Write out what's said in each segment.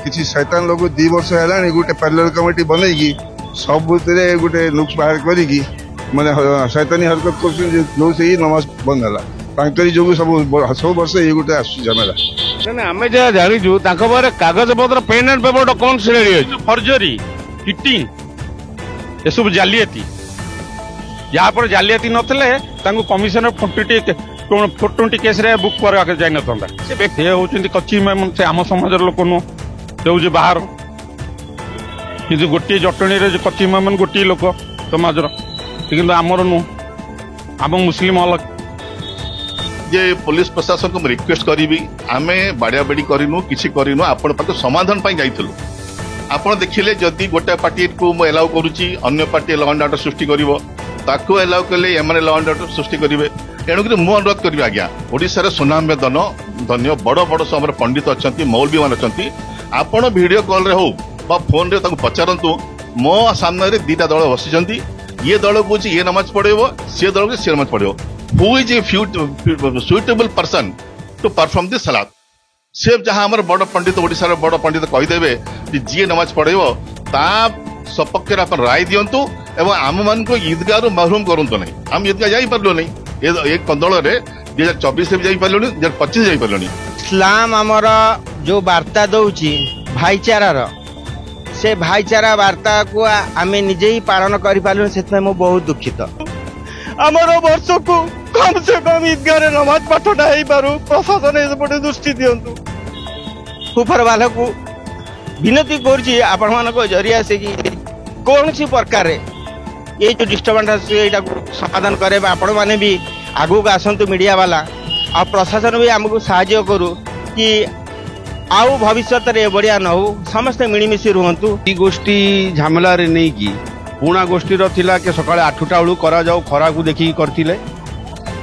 किसी शैतान लोग 2 वर्ष है गोटे पैरेलल कमिटी बनईकी सब गोटे नुक्स बाहर करी माने शैतानी हरकत कर से नमाज बंद है जो सब वर्ष ये गोटे आसमेला आम जहाँ जाचु कागज पत्र pen and paper documents ready अच्छे फर्जरी चिटिंग एसबू जालियाती यहाँ जालियाती नथिले कमिशनर 420 केस बुक कर जाई नथंदा से व्यक्ति होउछन्ती कच्ची से आम समाज लोक नुह जो बाहर कि गोटे जटणी कच्ची मन गोटे लोक समाज कि आमर नुह आम मुस्लिम अलग जे पुलिस प्रशासन को रिक्वेस्ट करी आमे बाड़िया बाड़ी करनु किसी करनु आपण पाखे समाधान पाई जाइथलु आपण देखिले जदि गोटे पार्टी को मु एलाउ करूची अन्य पार्टी लॉ एंड ऑर्डर सृष्टि करिवो ताको एलाउ कले एमाने लॉ एंड ऑर्डर सृष्टि करिवे एणुक मु अनुरोध करी आज्ञा ओडिशा रे सुनाम दन धन्य बड़ बड़ समर पंडित अच्छा मौलवी मान अच्छा आपण वीडियो कॉल रे हो बा फोन रे ताको पचारंतु मो सामने रे दीटा दल बसिचंती ये दल को ये नमाज पढ़ेबो से दल को से नमाज पढ़ेबो who is a suitable person to perform this सलात से जहां हमर बड़ पंडित ओडिशा रे बड़ पंडित कहिदेबे कि जी नमाज पढ़ेबो ता सपक्ष रे अपन राय दियंतु एवं आम मान को ईदगाह रु महरूम करंतु नहीं हम ईदगाह जाई परलो नहीं एक कंदल रे 2024 जाई परलो नहीं 2025 जाई परलो नहीं इस्लाम आमर जो वार्ता दउची भाईचारा से भाईचारा वार्ता को आमे निजे ही पालन करि पालु से मो बहुत दुखित आमर वर्ष को कम से कम ईदगाह रे नमाज पाठटा हेई पारु प्रशासन एपटे दृष्टि दियंतु ऊपर वाला को विनती करछि आपण मानको जरिया से कि कौन सी प्रकार ये जो डिस्टर्बेंस समाधान करे आपण माने भी आगु आसतु मीडिया वाला आ प्रशासन भी आमको साहाय्य करू कि आउ भविष्य रे बढ़िया न हो समस्ते मिलमिशी रुहंतु गोष्ठी झमेला रे नहीं की पुणा गोष्ठी थिला के सकाळे 8टा बेलू करा जाऊ खरा को देखी करथिले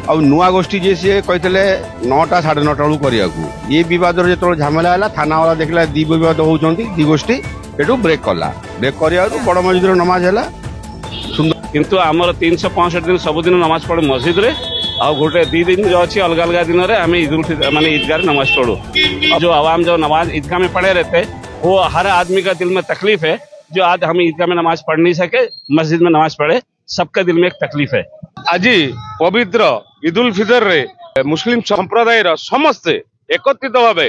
आ नुआ गोष्ठी जे से कहथिले 9टा 9:30 बेलू करिया को ये विवाद रे जेतो झमेला हला थाना वाला देखला दी विवाद होउचंती दी गोष्ठी एटू ब्रेक कला ब्रेक करिया बड़ मस्जिद रे नमाज हला सुंदर किंतु आमर 365 दिन सबुदिन नमाज पढ़ू मस्जिद रे आ गोटे 2 दिन जो अच्छी अलग अलग दिन में आम ईद उल माने ईदगाह नमाज पढ़ू जो आवाम जो नमाज ईदगाह में पढ़े रहते वो हर आदमी का दिल में तकलीफ है जो आज हम ईदगाह में नमाज पढ़ नहीं सके मस्जिद में नमाज पढ़े सबके दिल में एक तकलीफ है आज पवित्र ईद उल फितर रे मुस्लिम संप्रदाय समस्ते एकत्रित भाव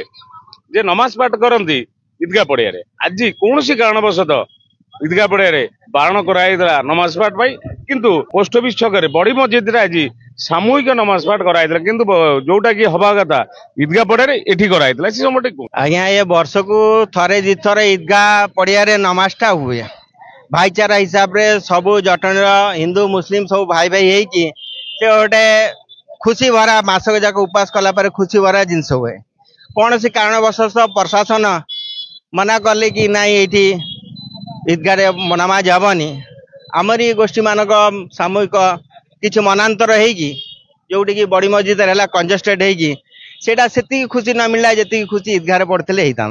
जे नमाज पाठ करती ईदगाह पड़िया आज कौन कारणवशतः ईदगाह पड़िया बारण कराइला नमाज पाठ पाई किंतु पोस्ट ऑफिस छक बड़ी मस्जिद आज सामूहिक नमाज पाठ कराइला किंतु जोटा कि हवा कथा ईदगाह पड़िया एठी कराइला से समटे आज्ञा ये वर्ष को थरे दी थरे ईदगाह पड़िया नमाजटा हुए भाईचारा हिसाब रे सबु जटणी हिंदू मुस्लिम सब भाई भाई होगी गोटे खुशी भरा मासक जाक उपास कला पर खुशी भरा जिनस हुए कौन सी कारणवश प्रशासन मना कले कि ना ये ईदगाह नमाज हेनी आमरी गोष्ठी मानक सामूहिक किसी मनांतर होगी जोटी की बड़ी मस्जिद है कंजेस्टेड होगी सेटा से खुशी न मिलला जी खुशी ईदगाह पड़ते होता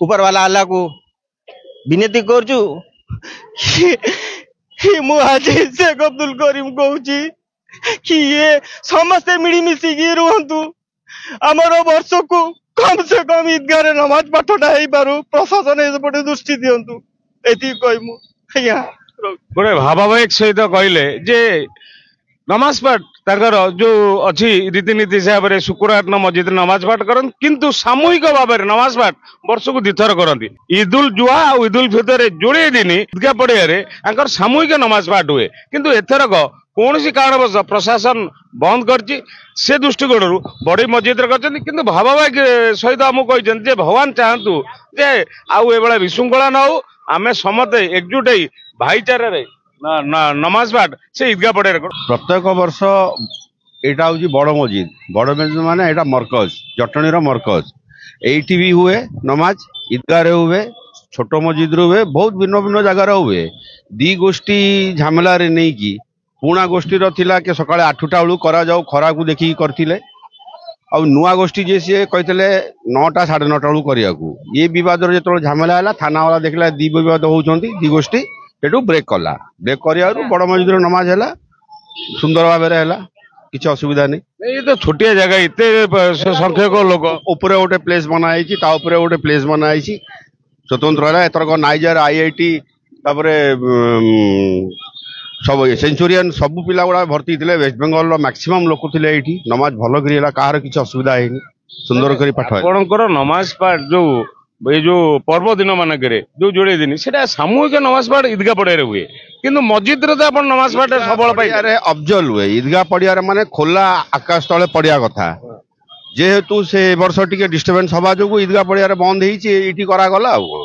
ऊपर वाला अल्लाह को विनती करजु शेख अब्दुल करीम कहूँ कि ये समस्ते मिलमिशी रुहतु आमर वर्ष को कम से कम ईदगाह नमाज पाठटा हो पारु प्रशासन एपटे दृष्टि दियंतु एति कहमु आज्ञा गोटे भावावेग सहित कहले जे नमाज पाठ ताकर जो अच्छी रीतिनीति हिसाब से शुक्रवार न मस्जिद नमाज पाठ करन किंतु सामूहिक भाव में नमाज पाठ वर्ष को 2 थर करती ईद उल जुहा और ईद उल फितर जोड़े दिन ईदगाह पड़िया सामूहिक नमाज पाठ हुए किंतु एथरक कौन सी कारणवश प्रशासन बंद कर से दृष्टिकोण बड़ी मस्जिद किंतु भावावेग सहित आमको कहते भगवान चाहतु जे आउ ए विशृंखला न हो आम समते एकजुट भाईचारा नमाज पाठ से ईदगाह पड़े प्रत्येक वर्ष यहाँ हूँ बड़ मस्जिद माने यहाँ मरकज जटणी मरकज एठी भी हुए नमाज ईदगाह हुए छोट मस्जिद हुए बहुत भिन्न भिन्न जगार हुए दी गोष्ठी झमेला रे नहीं की पुणा गोष्ठी थिला के सकाळे 8टा बेलू करा जाऊ खरा को देखी करथिले आ नुआ गोष्ठी जे से कहथिले 9टा 9:30 बेलू करिया को ये विवाद रे जेतो झमेला हला थाना वाला देखला दी विवाद होउचंती दी गोष्ठी एटू ब्रेक कला ब्रेक करिया बड़ मस्जिद रे नमाज हला सुंदर भाव में हला କିଛି ଅସୁବିଧା ନାହିଁ। ये तो छोटिया जगह इतने संख्यक लोक ଉପରେ ଗୋଟେ ପ୍ଲେସ୍ ବନା ହେଇଛି, ତା ଉପରେ ଗୋଟେ ପ୍ଲେସ୍ ବନା ହେଇଛି ସ୍ୱତନ୍ତ୍ର ହେଲା। ଏଥରକ ନାଇଜର IIT ତାପରେ ସବୁ ସେଞ୍ଚୁରିଆନ ସବୁ ପିଲା ଗୁଡା ଭର୍ତ୍ତି ଥିଲେ। ୱେଷ୍ଟବେଙ୍ଗଲର ମ୍ୟାକ୍ସିମମ୍ ଲୋକ ଥିଲେ ଏଇଠି। ନମାଜ ଭଲ କରି ହେଲା, କାହାର କିଛି ଅସୁବିଧା ହେଇନି, ସୁନ୍ଦର କରି ପାଠ ହେଲା। ଆପଣଙ୍କର ନମାଜ ପାଠ ଯୋଉ ଏଇ ଯୋଉ ପର୍ବ ଦିନ ମାନଙ୍କରେ ଯୋଉ ଯୋଡେ ଦିନ ସେଟା ସାମୂହିକ ନମାଜ ପାଠ ଇଦଗା ପଡିଆରେ ହୁଏ, କିନ୍ତୁ ମସଜିଦରେ ତ ଆପଣ ନମାଜ ପାଠ ସବୁବେଳେ ପାଇ ଅଫଜଲ ହୁଏ। ଇଦଗା ପଡିଆରେ ମାନେ ଖୋଲା ଆକାଶ ତଳେ ପଡିଆ କଥା, ଯେହେତୁ ସେ ବର୍ଷ ଟିକେ ଡିଷ୍ଟର୍ବାନ୍ସ ହବା ଯୋଗୁଁ ଇଦଗା ପଡିଆରେ ବନ୍ଦ ହେଇଛି, ଏଇଠି କରାଗଲା ଆଉ କଣ।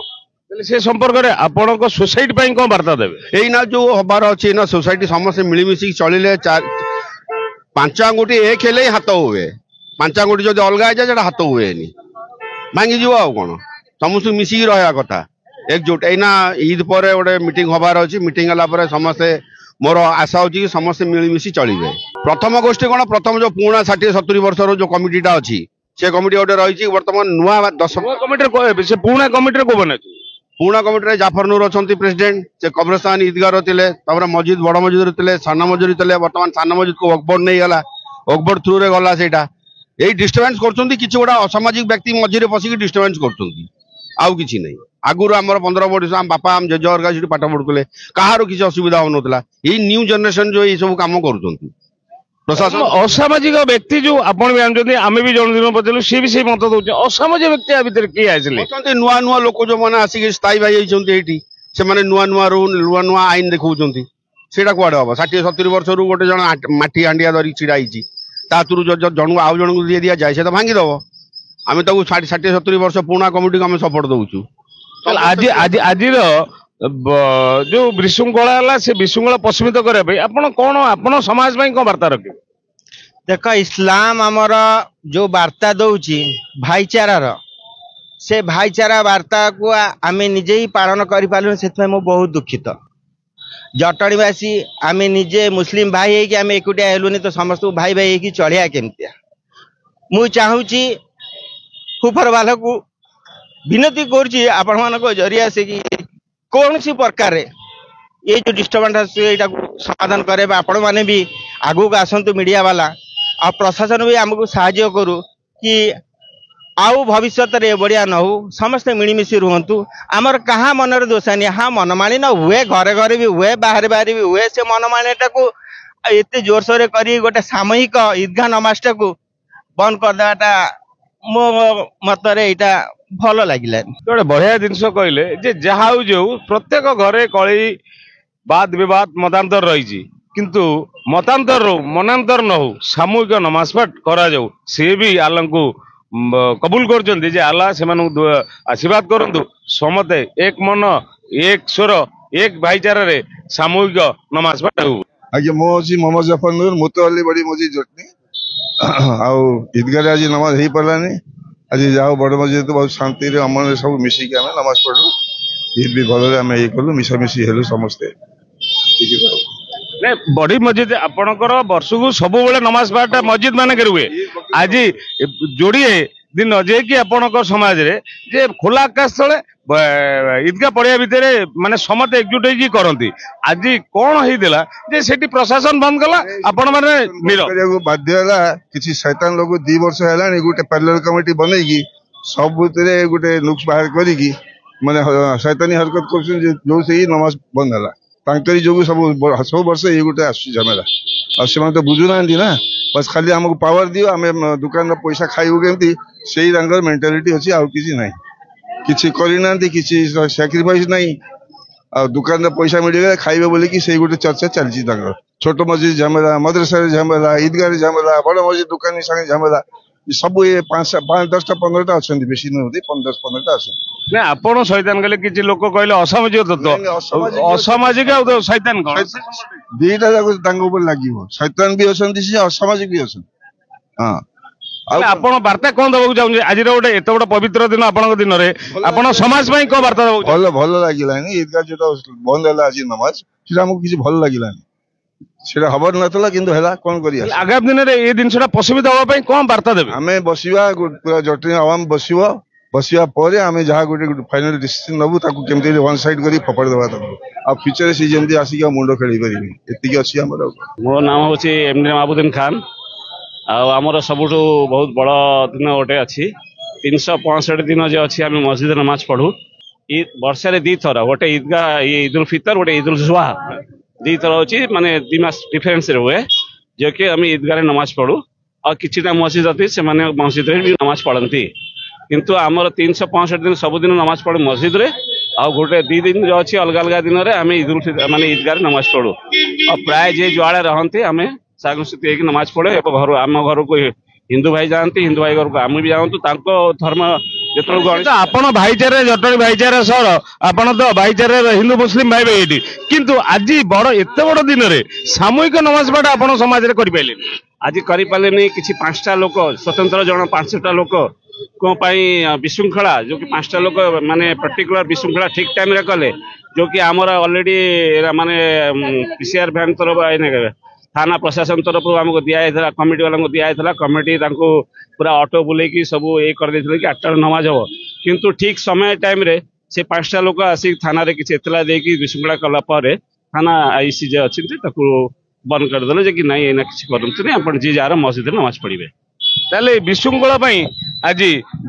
ସେ ସମ୍ପର୍କରେ ଆପଣଙ୍କ ସୋସାଇଟି ପାଇଁ କଣ ବାର୍ତ୍ତା ଦେବେ? ଏଇନା ଯୋଉ ହବାର ଅଛି ନା ସୋସାଇଟି ସମସ୍ତେ ମିଳିମିଶିକି ଚଳିଲେ, ପାଞ୍ଚ ଆଙ୍ଗୁଠି ଏକ ହେଲେ ହିଁ ହାତ ହୁଏ। ପାଞ୍ଚ ଆଙ୍ଗୁଠି ଯଦି ଅଲଗା ହେଇଯାଏ ସେଟା ହାତ ହୁଏନି, ଭାଙ୍ଗିଯିବ ଆଉ କଣ। ସମସ୍ତଙ୍କୁ ମିଶିକି ରହିବା କଥା, ଏକଜୁଟ। ଏଇନା ଇଦ୍ ପରେ ଗୋଟେ ମିଟିଂ ହବାର ଅଛି। ମିଟିଂ ହେଲା ପରେ ସମସ୍ତେ, ମୋର ଆଶା ହଉଛି କି ସମସ୍ତେ ମିଳିମିଶି ଚଳିବେ। ପ୍ରଥମ ଗୋଷ୍ଠୀ କଣ, ପ୍ରଥମ ଯୋଉ ପୁରୁଣା 60-70 ବର୍ଷର ଯୋଉ କମିଟିଟା ଅଛି, ସେ କମିଟି ଗୋଟେ ରହିଛି। ବର୍ତ୍ତମାନ ନୂଆ 10 କମିଟିରେ ସେ ପୁରୁଣା କମିଟିରେ କୋଉମାନେ ଅଛି? ପୁରୁଣା କମିଟିରେ ଜାଫର ନୁର ଅଛନ୍ତି ପ୍ରେସିଡେଣ୍ଟ। ସେ କବ୍ରସ୍ତାନ ଇଦଗାର ଥିଲେ, ତାପରେ ମସଜିଦ ବଡ ମସଜିଦରେ ଥିଲେ, ସାନ ମସଜିଦ ଥିଲେ। ବର୍ତ୍ତମାନ ସାନ ମସଜିଦକୁ ଅକବୋର୍ଡ ନେଇଗଲା, ଅକବୋର୍ଡ ଥ୍ରୁରେ ଗଲା ସେଇଟା। ଏଇ ଡିଷ୍ଟର୍ବାନ୍ସ କରୁଛନ୍ତି କିଛି ଗୋଟେ ଅସାମାଜିକ ବ୍ୟକ୍ତି ମଝିରେ ପଶିକି ଡିଷ୍ଟର୍ବାନ୍ସ କରୁଛନ୍ତି, ଆଉ କିଛି ନାହିଁ। ଆଗରୁ ଆମର 15 ବର୍ଷ ଆମ ବାପା ଆମ ଜେଜେ ହରିକା ସେଠି ପାଠ ପଢୁଥିଲେ, କାହାର କିଛି ଅସୁବିଧା ହଉନଥିଲା। ଏଇ ନ୍ୟୁ ଜେନେରେସନ ଯୋଉ ଏଇ ସବୁ କାମ କରୁଛନ୍ତି ପ୍ରଶାସନ। ଅସାମାଜିକ ବ୍ୟକ୍ତି ଯୋଉ ଆପଣ ବି ଜାଣିଛନ୍ତି, ଆମେ ବି ଜଣେ ଦିନ ପଚାରିଲୁ, ସିଏ ବି ସେଇ ମତ ଦଉଛି। ଅସାମାଜିକ ବ୍ୟକ୍ତି ଆ ଭିତରେ କିଏ ଆସିଲେ? ଅଛନ୍ତି ନୂଆ ନୂଆ ଲୋକ ଯୋଉମାନେ ଆସିକି ସ୍ଥାୟୀ ଭାଇ ହେଇଛନ୍ତି ଏଇଠି, ସେମାନେ ନୂଆ ନୂଆ ରୁଲ ନୂଆ ନୂଆ ଆଇନ ଦେଖାଉଛନ୍ତି। ସେଇଟା କୁଆଡେ ହବ? 60-70 ବର୍ଷରୁ ଗୋଟେ ଜଣ ମାଟି ହାଣ୍ଡିଆ ଧରିକି ଛିଡା ହେଇଛି, ତା ହାତରୁ ଜଣକୁ ଆଉ ଜଣଙ୍କୁ দিয়ে ଦିଆଯାଏ, ସେ ତ ଭାଙ୍ଗିଦବ। ଆମେ ତାକୁ 60-70 ବର୍ଷ ପୁରୁଣା କମିଟିକୁ ଆମେ ସପୋର୍ଟ ଦଉଛୁ। ଆଜିର ଯୋଉ ବିଶୃଙ୍ଖଳା ହେଲା, ସେ ବିଶୃଙ୍ଖଳା ପ୍ରଶମିତ କରିବା ପାଇଁ ଆପଣ ସମାଜ ପାଇଁ କଣ ବାର୍ତ୍ତା ରଖିବେ? ଦେଖ, ଇସଲାମ ଆମର ଯୋଉ ବାର୍ତ୍ତା ଦଉଛି ଭାଇଚାରାର, ସେ ଭାଇଚାରା ବାର୍ତ୍ତାକୁ ଆମେ ନିଜେ ହିଁ ପାଳନ କରିପାରିଲୁନି। ସେଥିପାଇଁ ମୁଁ ବହୁତ ଦୁଃଖିତ। ଜଟଣୀବାସୀ ଆମେ ନିଜେ ମୁସଲିମ ଭାଇ ହେଇକି ଆମେ ଏକୁଟିଆ ହେଲୁନି, ତ ସମସ୍ତଙ୍କୁ ଭାଇ ଭାଇ ହେଇକି ଚଳିବା କେମିତିଆ? ମୁଁ ଚାହୁଁଛି ଉପରବାଲାକୁ ବିନତି କରୁଛି, ଆପଣମାନଙ୍କ ଜରିଆ ସେ କି କୌଣସି ପ୍ରକାରରେ ଏଇ ଯୋଉ ଡିଷ୍ଟର୍ବାନ୍ସ ଅଛି ଏଇଟାକୁ ସମାଧାନ କରେଇବା। ଆପଣମାନେ ବି ଆଗକୁ ଆସନ୍ତୁ, ମିଡ଼ିଆ ବାଲା ଆଉ ପ୍ରଶାସନ ବି ଆମକୁ ସାହାଯ୍ୟ କରୁ କି ଆଉ ଭବିଷ୍ୟତରେ ଏଭଳିଆ ନ ହଉ, ସମସ୍ତେ ମିଳିମିଶି ରୁହନ୍ତୁ। ଆମର କାହା ମନରେ ଦୋଷାନି। ହଁ, ମନମାଳିନ ହୁଏ, ଘରେ ଘରେ ବି ହୁଏ, ବାହାରେ ବାହାରେ ବି ହୁଏ। ସେ ମନମାଳିନଟାକୁ ଏତେ ଜୋରସୋରରେ କରି ଗୋଟେ ସାମୂହିକ ଇଦଗାହ ନମାଜଟାକୁ ବନ୍ଦ କରିଦେବାଟା ମୋ ମତରେ ଏଇଟା ଭଲ ଲାଗିଲାନି। ଗୋଟେ ବଢିଆ ଜିନିଷ କହିଲେ ଯେ ଯାହା ହଉ ଯୋଉ ପ୍ରତ୍ୟେକ ଘରେ କଳି ବାଦ ବିବାଦ ମତାନ୍ତର ରହିଛି, କିନ୍ତୁ ମନାନ୍ତର ନ ହଉ, ସାମୂହିକ ନମାଜ ପାଠ କରାଯାଉ। ସିଏ ବି ଆଲ୍ଲାହଙ୍କୁ କବୁଲ କରୁଛନ୍ତି ଯେ ଆଲ୍ଲାହ ସେମାନଙ୍କୁ ଆଶୀର୍ବାଦ କରନ୍ତୁ। ସମସ୍ତେ ଏକ ମନ, ଏକ ସ୍ୱର, ଏକ ଭାଇଚାରାରେ ସାମୂହିକ ନମାଜ ପାଠ ହଉ। ଆଜ୍ଞା, ମୁଁ ଅଛି ମୋହାମ୍ମଦ ଜାଫର ନୁର, ମୁତୱାଲି ବଡି ମସଜିଦ ଜଟଣୀ। ଆଉ ଇଦଗାରେ ଆଜି ନମାଜ ହେଇପାରିଲାନି। ଆଜି ଯାହା ବଡ ମସଜିଦ ବହୁତ ଶାନ୍ତିରେ ଅମନରେ ସବୁ ମିଶିକି ଆମେ ନମାଜ ପଢିଲୁ। ଇଦ୍ ବି ଭଲରେ ଆମେ ଇଏ କଲୁ, ମିଶାମିଶି ହେଲୁ ସମସ୍ତେ। ବଡି ମସଜିଦ ଆପଣଙ୍କର ବର୍ଷକୁ ସବୁବେଳେ ନମାଜ ପାଠଟା ମସଜିଦ ମାନଙ୍କରେ ହୁଏ। ଆଜି ଯୋଡ଼ିଏ ଦିନ ଯିଏକି ଆପଣଙ୍କ ସମାଜରେ ଯେ ଖୋଲା ଆକାଶ ତଳେ ଇଦଗା ପଡିଆ ଭିତରେ ମାନେ ସମସ୍ତେ ଏକଜୁଟ ହେଇକି କରନ୍ତି, ଆଜି କଣ ହେଇଥିଲା ଯେ ସେଠି ପ୍ରଶାସନ ବନ୍ଦ କଲା, ଆପଣ ମାନେ କରିବାକୁ ବାଧ୍ୟ ହେଲା। କିଛି ଶୈତାନ ଲୋକ 2 ବର୍ଷ ହେଲାଣି ଗୋଟେ ପ୍ୟାନେଲ କମିଟି ବନେଇକି ସବୁଥିରେ ଗୋଟେ ନୁକ୍ସ ବାହାର କରିକି ମାନେ ଶୈତାନୀ ହରକତ କରୁଛନ୍ତି, ଯୋଉ ସେଇ ନମାଜ ବନ୍ଦ ହେଲା। ତାଙ୍କରି ଯୋଗୁଁ ସବୁ ବର୍ଷ ଏଇ ଗୋଟେ ଆସୁଛି ଝାମେଲା। ଆଉ ସେମାନେ ତ ବୁଝୁନାହାନ୍ତି ନା, ବାସ୍ ଖାଲି ଆମକୁ ପାୱାର ଦିଅ, ଆମେ ଦୋକାନର ପଇସା ଖାଇବୁ କେମିତି, ସେଇ ତାଙ୍କର ମେଣ୍ଟାଲିଟି ଅଛି, ଆଉ କିଛି ନାହିଁ। କିଛି କରିନାହାନ୍ତି, କିଛି ସାକ୍ରିଫାଇସ୍ ନାହିଁ। ଆଉ ଦୋକାନରେ ପଇସା ମିଳିଗଲେ ଖାଇବେ ବୋଲିକି ସେଇ ଗୋଟେ ଚର୍ଚ୍ଚା ଚାଲିଛି ତାଙ୍କର। ଛୋଟ ମସଜିଦ ଝାମେଲା, ମଦ୍ରସାରେ ଝାମେଲା, ଇଦଗାରେ ଝାମେଲା, ବଡ ମସଜିଦ ଦୋକାନୀ ସାଙ୍ଗେ ଝାମେଲା। ସବୁ ଏ 5-10ଟା 15ଟା ଅଛନ୍ତି, ବେଶୀ ନୁହନ୍ତି, 10-15ଟା ଅଛନ୍ତି। ନା ଆପଣ ଶୈତାନ କହିଲେ, କିଛି ଲୋକ କହିଲେ ଅସାମାଜିକ ତତ୍ତ୍ୱ। ଅସାମାଜିକ ଆଉ ଶୈତାନ କଣ? ଦିଟା ଯାକ ତାଙ୍କ ଉପରେ ଲାଗିବ। ଶୈତାନ ବି ଅଛନ୍ତି, ସେ ଅସାମାଜିକ ବି ଅଛନ୍ତି। ହଁ, ଆଉ ଆପଣ ବାର୍ତ୍ତା କଣ ଦବାକୁ ଚାହୁଁଛନ୍ତି ଆଜିର ଗୋଟେ ଏତେ ବଡ ପବିତ୍ର ଦିନ ଆପଣଙ୍କ ଦିନରେ, ଆପଣ ସମାଜ ପାଇଁ କଣ ବାର୍ତ୍ତା ଦବାକୁ? ଭଲ ଲାଗିଲାନି। ଇଦଗାହ ଯୋଉଟା ବନ୍ଦ ହେଲା ଆଜି ନମାଜ, ସେଟା ଆମକୁ କିଛି ଭଲ ଲାଗିଲାନି। ସେଟା ହବାର ନଥିଲା, କିନ୍ତୁ ହେଲା, କଣ କରିବା। ଆଗାମୀ ଦିନରେ ଏଇ ଜିନିଷଟା ପ୍ରଶମିତ ହବା ପାଇଁ କଣ ବାର୍ତ୍ତା ଦେବେ? ଆମେ ବସିବା, ପୁରା ଜଟଣୀ ଆୱାମ ବସିବା ପରେ ଆମେ ଯାହା ଗୋଟେ ଫାଇନାଲ ଡିସିସନ ନବୁ, ତାକୁ କେମିତି ୱାନ୍ ସାଇଡ କରି ଫୋପାଡ଼ି ଦେବା ତାକୁ। ଆଉ ଫ୍ୟୁଚରରେ ସେ ଯେମିତି ଆସିକି ଆଉ ମୁଣ୍ଡ ଖେଳେଇ ପାରିବି, ଏତିକି ଅଛି ଆମର। ମୋ ନାମ ହଉଛି ଏମଡି ମାବୁଦ୍ଦିନ ଖାନ। आमर सबुठ बहुत बड़ दिन गोटे अच्छी 365 दिन जो अच्छी आम मस्जिद नमाज पढ़ू वर्षे दी थर गोटे ईदगाह ईद उल फितर गोटे ईद उल जुहा दी थर अच्छी माने 2 मास डिफरेन्स हुए जो कि आम ईदगाह नमाज पढ़ू और किसी मस्जिद अच्छी से मस्जिद भी नमाज पढ़ती किंतु आमर 365 दिन सबुदिन नमाज पढ़ू मस्जिद रे आ गोटे 2 दिन जो अच्छी अलग अलग दिन में आम ईद उल फितर माने ईदगाह नमाज पढ़ू और प्राय जे जुआड़े रहती आम सागुस्ती नमाज पढ़े घर आम घर को हिंदू भाई जाती हिंदू भाई घर को आम भी जातु धर्म जो आपण भाईचारे जटणी भाईचारा सहर आपण तो भाईचारे हिंदू मुस्लिम भाई भाई एटी किंतु आज बड़ एत बड़ दिन में सामूहिक नमाज पाठ आपण समाज रे करि पाइले आज करें कि 5टा लोक स्वतंत्र जन 5टा लोक को विशृंखला जो कि 5टा लोक माने पर्टिकुलर विशृंखला ठीक टाइम रे कले जो कि आमर ऑलरेडी माने पीसीआर बैंक तरफ थाना प्रशासन तरफ आमको दिया कमिटी वाला दिया कमिटी पूरा ऑटो बुले सब ये कर देथिले कि 8टा नमाज हो किंतु ठीक समय टाइम रे से 5टा लोक आसिक थाना रे किछि एतला देकी विशृंखला कला पर थाना आईसी जे अछि ताकू बंद कर देले जे कि नहीं एना किछि करंतु नहीं आपण जे जार मस्जिद नमाज पढ़िबे ताले विशृंखला पई आज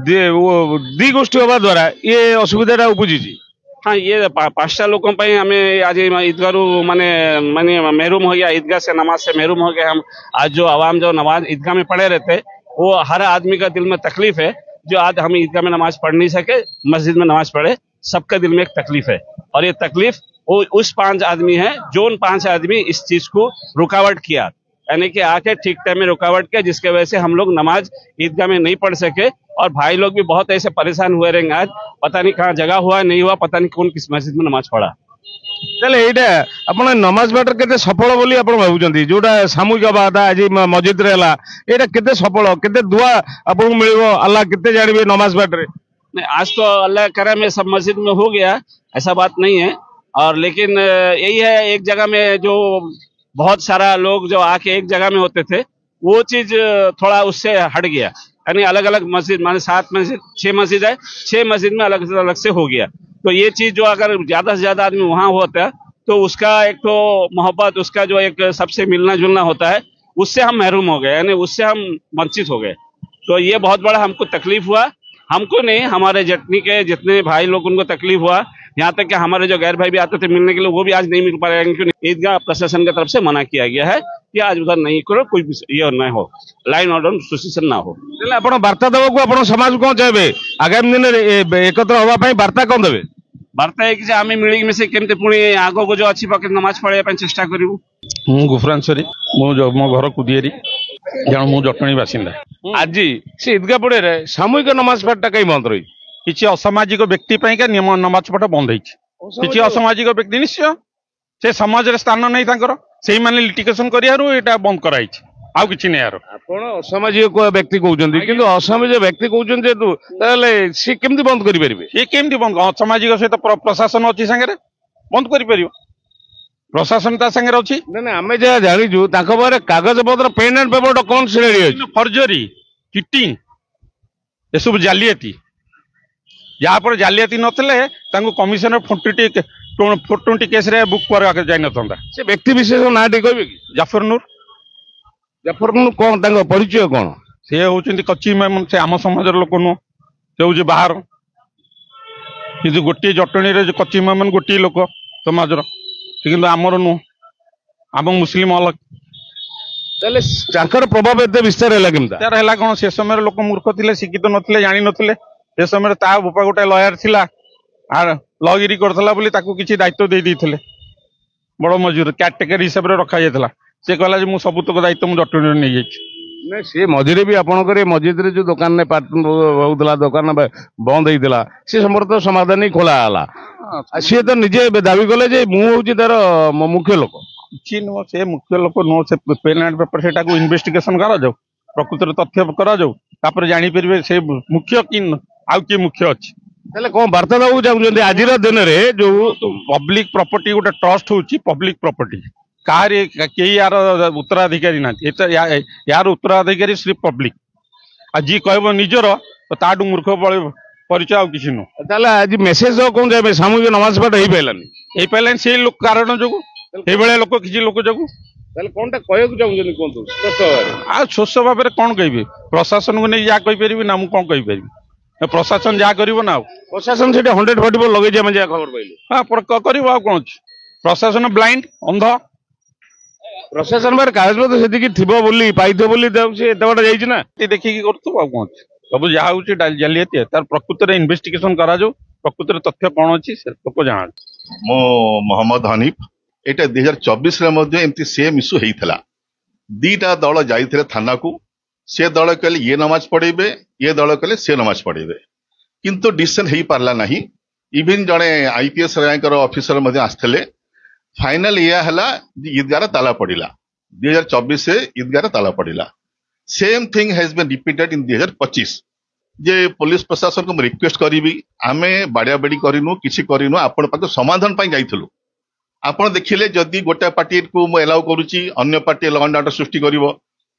दी गोष्ठी होबा द्वारा ये असुविधाटा उपजिछि हाँ ये 5टा लोगों पर हमें आज ईदगाह माने माने महरूम हो गया ईदगाह से नमाज से महरूम हो गए हम आज जो आवाम जो नमाज ईदगाह में पढ़े रहते वो हर आदमी का दिल में तकलीफ है जो आज हम ईदगाह में नमाज पढ़ नहीं सके मस्जिद में नमाज पढ़े सबके दिल में एक तकलीफ है और ये तकलीफ वो उस 5 आदमी है जो उन 5 आदमी इस चीज को रुकावट किया यानी कि आके ठीक टाइम में रुकावट किया जिसके वजह से हम लोग नमाज ईदगाह में नहीं पढ़ सके और भाई लोग भी बहुत ऐसे परेशान हुए रहेंगे आज पता नहीं कहाँ जगह हुआ नहीं हुआ पता नहीं कौन किस मस्जिद में नमाज पढ़ा ताले एटा आपण नमाज पाठ केते सफल बोली आपण भाबुचंती जोटा सामूहिक बात आज मस्जिद रे हला एटा केते सफल केते दुआ आपण मिलिबो अल्लाह केते जानिबे नमाज पाठ रे नहीं आज तो अल्लाह करे में सब मस्जिद में हो गया ऐसा बात नहीं है और लेकिन यही है एक जगह में जो बहुत सारा लोग जो आके एक जगह में होते थे वो चीज थोड़ा उससे हट गया यानी अलग अलग मस्जिद माने 7 मस्जिद 6 मस्जिद है 6 मस्जिद में अलग अलग से हो गया तो ये चीज जो अगर ज्यादा से ज्यादा आदमी वहां होता है तो उसका एक तो मोहब्बत उसका जो एक सबसे मिलना जुलना होता है उससे हम महरूम हो गए यानी उससे हम वंचित हो गए तो ये बहुत बड़ा हमको तकलीफ हुआ हमको नहीं हमारे जटनी के जितने भाई लोग उनको तकलीफ हुआ यहाँ तक कि हमारे जो गैर भाई भी आते थे मिलने के लिए वो भी आज नहीं मिल पा रहे क्योंकि ईदगाह प्रशासन की तरफ से मना किया गया है कि आज उधर नहीं करो कोई ये न हो लाइन ऑर्डर सुसिशन ना हो आपण वार्ता देबो आपण समाज को चाहबे आगामी दिन एकत्र होबा पई वार्ता कोन देबे वार्ता है कि आम मिल मिसे केमते पुणी आगो को जो अच्छी पके नमाज पढ़े चेष्टा करू मु गुफरांसरी मो घर कुदियरी जण मु जटणी बासिंदा आज से ईदगाह पड़े सामूहिक नमाज पाठटा कहीं बंद रही किसी असामाजिक व्यक्ति नियम नमाज पाठ बंद होती असामाजिक व्यक्ति निश्चय से समाज रे स्थान नहीं तांकर से माने लिटिगेशन करियारु एटा बंद कराई आउ किछि नै यार आपण असामाजिक व्यक्ति कहउछन्ती किंतु असामाजिक व्यक्ति कहउछन जे तू ताले से केमति बंद करि परिबे ये केमति बंद असामाजिक सहित प्रशासन अछि संगे बंद करि परियो प्रशासन ता संगे अछि ना आमे जे जानिजु ताको बारे कागज पत्र pen and paper documents ready अछि फर्जरी चिटिंग ए सब जालियाती जहाँ पर जालियाती नथिले तांको कमिशनर 420 केस रे बुक कर जाय नथंदा से व्यक्ति विशेष नाटी कहबे कि जाफर नूर कोन तांको परिचय कोन से होचंती कच्ची मेमन से आम समाजर लोक नु से होची बाहर किंतु गोटे जटणी रे कच्ची मेमन गोटे लोक समाजर किंतु आमर नु आम मुस्लिम अलग ताले तांकर प्रभाव एते विस्तार हैला केमता तार हैला कोन से समय लोक मूर्ख थिले शिक्षित नथिले जानि नथिले से समय ता बापा गोटे लॉयर थिला आर लॉगिरी करथला बोली ताकू किछि दायित्व दे दैथिले बड़ मजूर कैटेगरी हिसाब रे रखा जायतला से कहला जे मु सबुतक दायित्व मु जटणी रे नै जाइछि नहीं से मझे भी आपंकर मस्जिद रे जो दुकान ने होता दुकान बंद होता सी समर्थ समाधान ही खोला सी तो निजे दावी कले जे मुझे तार मुख्य लोक किसी नुह से मुख्य लोक नुह से पेन एंड पेपर से इन्वेस्टिगेशन करा जाऊ प्रकृत तथ्य करा जाऊ तापर जानी परिबे से मुख्य कि आउ किए मुख्य अच्छी कौन वार्ता देवा चाहते आज दिन में जो पब्लिक प्रॉपर्टी गोटे ट्रस्ट होची पब्लिक प्रॉपर्टी कहार कई यार उत्तराधिकारी ना यार उत्तराधिकारी सिर्फ पब्लिक आज जी कह निजर तो ताठू मूर्ख परिचय आ किसी नुह आज मेसेज कौन जाए सामूहिक नमाज पाठ हो पारानी से लोक कारण जो लोक किसी लोक जो ତାହେଲେ କଣଟା କହିବାକୁ ଚାହୁଁଛନ୍ତି କୁହନ୍ତୁ ସ୍ପଷ୍ଟ ଭାବରେ। ଆଉ ଶୋଷ ଭାବରେ କଣ କହିବି? ପ୍ରଶାସନକୁ ନେଇ ଯାହା କହିପାରିବି ନା, ମୁଁ କଣ କହିପାରିବି? ପ୍ରଶାସନ ଯାହା କରିବ ନା। ଆଉ ପ୍ରଶାସନ ସେଠି 144 ଲଗେଇଛି ଆମେ ଯାହା ଖବର ପାଇଲୁ। କରିବ ଆଉ କଣ ଅଛି? ପ୍ରଶାସନ ବ୍ଲାଇଣ୍ଡ, ଅନ୍ଧ। ପ୍ରଶାସନ ପାଖରେ କାଗଜପତ୍ର ସେତିକି ଥିବ ବୋଲି ପାଇଥିବ ବୋଲି ସେ ଏତେ ବାଟ ଯାଇଛି ନା। ଦେଖିକି କରୁଥିବ ଆଉ କଣ ଅଛି? ସବୁ ଯାହା ହଉଛି ଜାଲିଆତି। ତାର ପ୍ରକୃତରେ ଇନଭେଷ୍ଟିଗେସନ କରାଯାଉ, ପ୍ରକୃତରେ ତଥ୍ୟ କଣ ଅଛି ସେ ଲୋକ ଜାଣନ୍ତୁ। ମୁଁ ମହମ୍ମଦ ହନିଫ। ଏଇଟା 2024ରେ ମଧ୍ୟ ଏମିତି ସେମ୍ ଇସ୍ୟୁ ହେଇଥିଲା। ଦିଟା ଦଳ ଯାଇଥିଲେ ଥାନାକୁ। ସେ ଦଳ କହିଲେ ଇଏ ନମାଜ ପଢେଇବେ, ଏ ଦଳ କହିଲେ ସେ ନମାଜ ପଢେଇବେ, କିନ୍ତୁ ଡିସିସନ ହେଇପାରିଲା ନାହିଁ। ଇଭିନ୍ ଜଣେ IPS ରାଙ୍କର ଅଫିସର ମଧ୍ୟ ଆସିଥିଲେ। ଫାଇନାଲ ଏଇଆ ହେଲା ଇଦଗାର ତାଲା ପଡିଲା। 2024 ଇଦଗାର ତାଲା ପଡିଲା। Same thing has been repeated in 2025। ଯେ ପୋଲିସ ପ୍ରଶାସନକୁ ମୁଁ ରିକ୍ୱେଷ୍ଟ କରିବି, ଆମେ ବାଡିଆ ବାଡି କରିନୁ, କିଛି କରିନୁ, ଆପଣ ପାଖକୁ ସମାଧାନ ପାଇଁ ଯାଇଥିଲୁ। ଆପଣ ଦେଖିଲେ ଯଦି ଗୋଟେ ପାର୍ଟିକୁ ମୁଁ ଏଲାଉ କରୁଛି, ଅନ୍ୟ ପାର୍ଟି ଲ ଆଣ୍ଡ ଅର୍ଡର ସୃଷ୍ଟି କରିବ,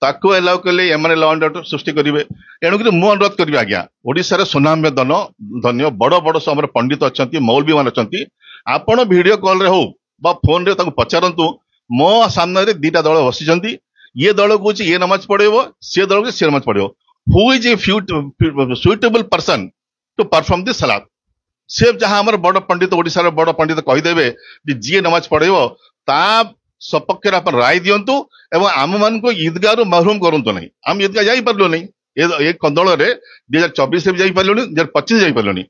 ତାକୁ ଏଲାଉ କଲେ ଏମାନେ ଲ ଆଣ୍ଡ ଅର୍ଡର ସୃଷ୍ଟି କରିବେ। ଏଣୁକରି ମୁଁ ଅନୁରୋଧ କରିବି ଆଜ୍ଞା, ଓଡିଶାର ସୁନାମ୍ୟ ଧନ୍ୟ ବଡ ବଡ ଆମର ପଣ୍ଡିତ ଅଛନ୍ତି, ମୌଲବୀ ମାନେ ଅଛନ୍ତି, ଆପଣ ଭିଡିଓ କଲରେ ହଉ ବା ଫୋନରେ ତାଙ୍କୁ ପଚାରନ୍ତୁ। ମୋ ସାମ୍ନାରେ ଦିଟା ଦଳ ବସିଛନ୍ତି, ଇଏ ଦଳ କହୁଛି ଇଏ ନମାଜ ପଢେଇବ, ସେ ଦଳ କହୁଛି ସେ ନମାଜ ପଢେଇବ। Who is a suitable person to perform the ସଲାତ? ସେ ଯାହା ଆମର ବଡ ପଣ୍ଡିତ, ଓଡିଶାର ବଡ ପଣ୍ଡିତ କହିଦେବେ ଯେ ଯିଏ ନମାଜ ପଢେଇବ ତା ସପକ୍ଷରେ ଆପଣ ରାୟ ଦିଅନ୍ତୁ ଏବଂ ଆମମାନଙ୍କୁ ଇଦଗାହରୁ ମହରୁମ କରନ୍ତୁ ନାହିଁ। ଆମେ ଇଦଗାହ ଯାଇପାରିଲୁ ନାହିଁ। ଏ କନ୍ଦଳରେ 2024 ବି ଯାଇପାରିଲୁନି, 2025 ଯାଇପାରିଲୁନି।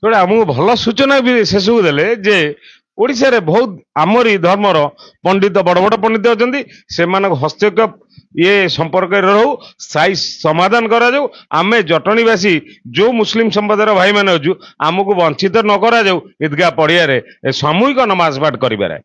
ଗୋଟେ ଆମକୁ ଭଲ ସୂଚନା ବି ଶେଷକୁ ଦେଲେ ଯେ ଓଡ଼ିଶାରେ ବହୁତ ଆମରି ଧର୍ମର ପଣ୍ଡିତ, ବଡ ବଡ ପଣ୍ଡିତ ଅଛନ୍ତି। ସେମାନଙ୍କ ହସ୍ତକ୍ଷେପ ଇଏ ସମ୍ପର୍କରେ ରହୁ, ସ୍ଥାୟୀ ସମାଧାନ କରାଯାଉ। ଆମେ ଜଟଣୀବାସୀ ଯୋଉ ମୁସଲିମ ସମ୍ପ୍ରଦାୟର ଭାଇମାନେ ଅଛୁ, ଆମକୁ ବଞ୍ଚିତ ନ କରାଯାଉ ଇଦଗାହ ପଡ଼ିଆରେ ସାମୂହିକ ନମାଜ ପାଠ କରିବାରେ।